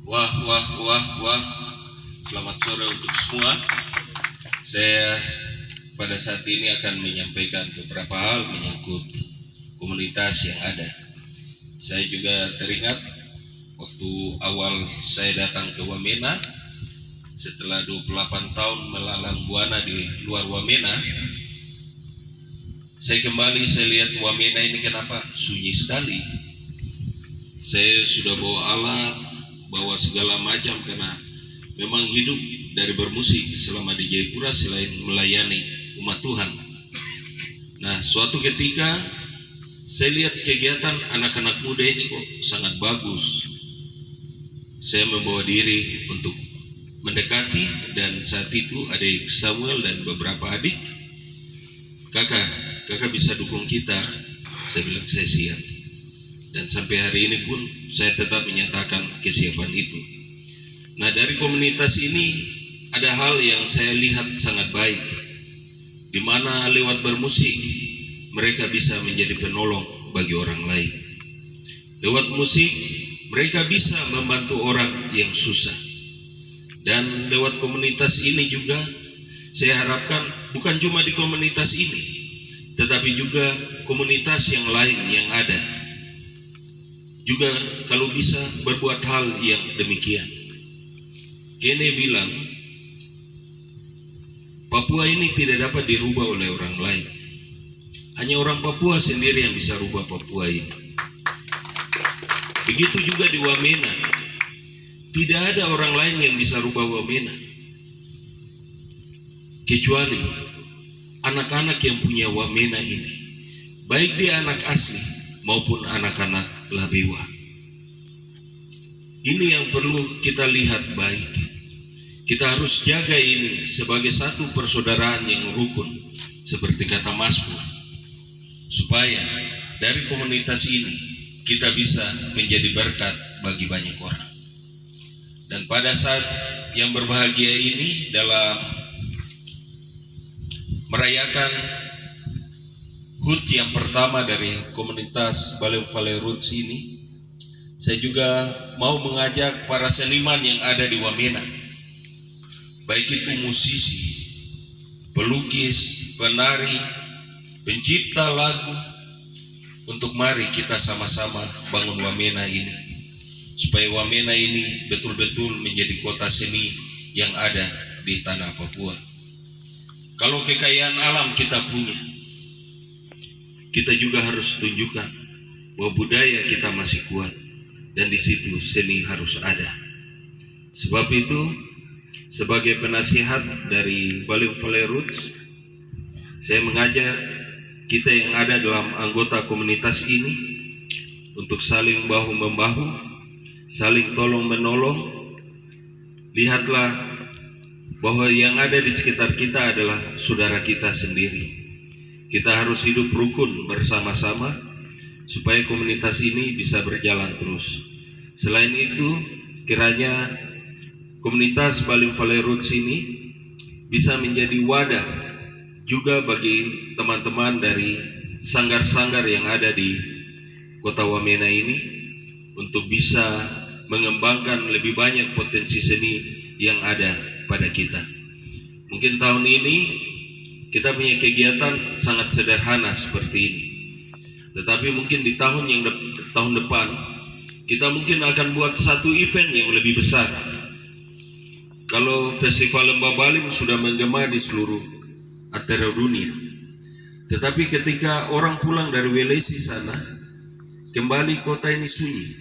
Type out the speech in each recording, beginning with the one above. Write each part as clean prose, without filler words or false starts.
Wah, wah, wah, wah. Selamat sore untuk semua. Saya pada saat ini akan menyampaikan beberapa hal menyangkut komunitas yang ada. Saya juga teringat waktu awal saya datang ke Wamena, setelah 28 tahun melalang buana di luar Wamena, saya lihat Wamena ini kenapa sunyi sekali. Saya sudah bawa alat, bawa segala macam karena memang hidup dari bermusik selama di Jayapura selain melayani umat Tuhan. Nah, suatu ketika saya lihat kegiatan anak-anak muda ini kok sangat bagus. Saya membawa diri untuk mendekati, dan saat itu adik Samuel dan beberapa adik, kakak bisa dukung kita. Saya bilang saya siap, dan sampai hari ini pun saya tetap menyatakan kesiapan itu. Nah, dari komunitas ini ada hal yang saya lihat sangat baik, di mana lewat bermusik mereka bisa menjadi penolong bagi orang lain. Lewat musik mereka bisa membantu orang yang susah. Dan lewat komunitas ini juga saya harapkan bukan cuma di komunitas ini, tetapi juga komunitas yang lain yang ada juga kalau bisa berbuat hal yang demikian. Kene bilang Papua ini tidak dapat dirubah oleh orang lain. Hanya orang Papua sendiri yang bisa rubah Papua ini. Begitu juga di Wamena. Tidak ada orang lain yang bisa rubah Wamena kecuali anak-anak yang punya Wamena ini, baik dia anak asli maupun anak-anak Labewa. Ini yang perlu kita lihat baik. Kita harus jaga ini sebagai satu persaudaraan yang rukun, seperti kata Mazmur, supaya dari komunitas ini kita bisa menjadi berkat bagi banyak orang. Dan pada saat yang berbahagia ini, dalam merayakan HUT yang pertama dari komunitas Balai Roots ini, saya juga mau mengajak para seniman yang ada di Wamena, baik itu musisi, pelukis, penari, pencipta lagu, untuk mari kita sama-sama bangun Wamena ini, supaya Wamena ini betul-betul menjadi kota seni yang ada di tanah Papua. Kalau kekayaan alam kita punya, kita juga harus tunjukkan bahwa budaya kita masih kuat, dan di situ seni harus ada. Sebab itu, sebagai penasihat dari Balai Roots, saya mengajak kita yang ada dalam anggota komunitas ini untuk saling bahu-membahu, saling tolong-menolong. Lihatlah bahwa yang ada di sekitar kita adalah saudara kita sendiri. Kita harus hidup rukun bersama-sama supaya komunitas ini bisa berjalan terus. Selain itu, kiranya komunitas Balai Roots ini bisa menjadi wadah juga bagi teman-teman dari sanggar-sanggar yang ada di kota Wamena ini untuk bisa mengembangkan lebih banyak potensi seni yang ada pada kita. Mungkin tahun ini kita punya kegiatan sangat sederhana seperti ini, tetapi mungkin di tahun depan kita mungkin akan buat satu event yang lebih besar. Kalau Festival Lembah Balim sudah menggema di seluruh antara dunia, tetapi ketika orang pulang dari Welesi sana, kembali kota ini sunyi.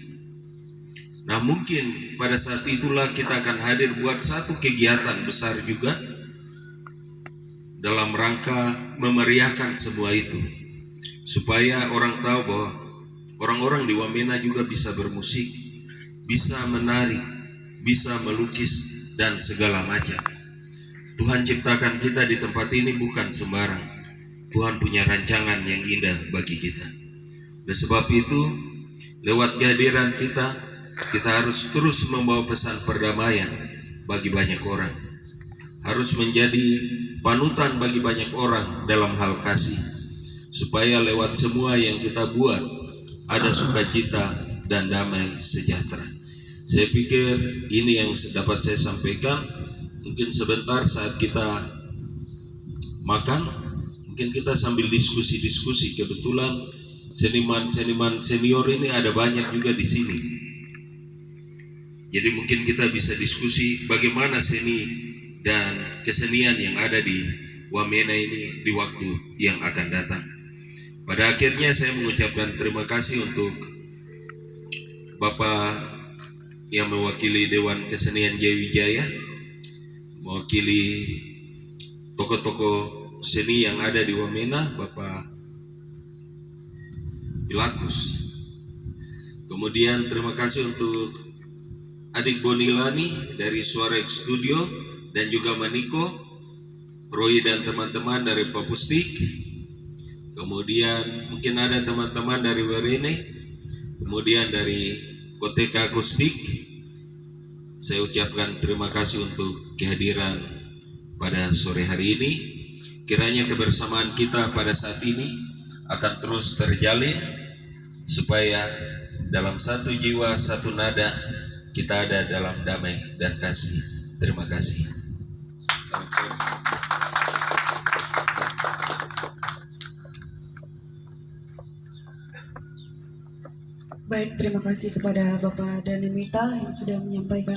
Nah, mungkin pada saat itulah kita akan hadir buat satu kegiatan besar juga dalam rangka memeriahkan semua itu, supaya orang tahu bahwa orang-orang di Wamena juga bisa bermusik, bisa menari, bisa melukis, dan segala macam. Tuhan ciptakan kita di tempat ini bukan sembarang. Tuhan punya rancangan yang indah bagi kita. Dan sebab itu, lewat kehadiran kita harus terus membawa pesan perdamaian bagi banyak orang. Harus menjadi panutan bagi banyak orang dalam hal kasih, supaya lewat semua yang kita buat ada sukacita dan damai sejahtera. Saya pikir ini yang dapat saya sampaikan. Mungkin sebentar saat kita makan, mungkin kita sambil diskusi-diskusi. Kebetulan seniman-seniman senior ini ada banyak juga di sini. Jadi mungkin kita bisa diskusi bagaimana seni dan kesenian yang ada di Wamena ini di waktu yang akan datang. Pada akhirnya saya mengucapkan terima kasih untuk Bapak yang mewakili Dewan Kesenian Jayawijaya, mewakili tokoh-tokoh seni yang ada di Wamena, Bapak Pilatus. Kemudian terima kasih untuk adik Bonilani dari Suara X Studio dan juga Maniko, Roy dan teman-teman dari Papustik. Kemudian mungkin ada teman-teman dari Werene, kemudian dari Koteka Akustik. Saya ucapkan terima kasih untuk kehadiran pada sore hari ini. Kiranya kebersamaan kita pada saat ini akan terus terjalin, supaya dalam satu jiwa, satu nada, kita ada dalam damai dan kasih. Terima kasih. Baik, terima kasih kepada Bapak Danimita yang sudah menyampaikan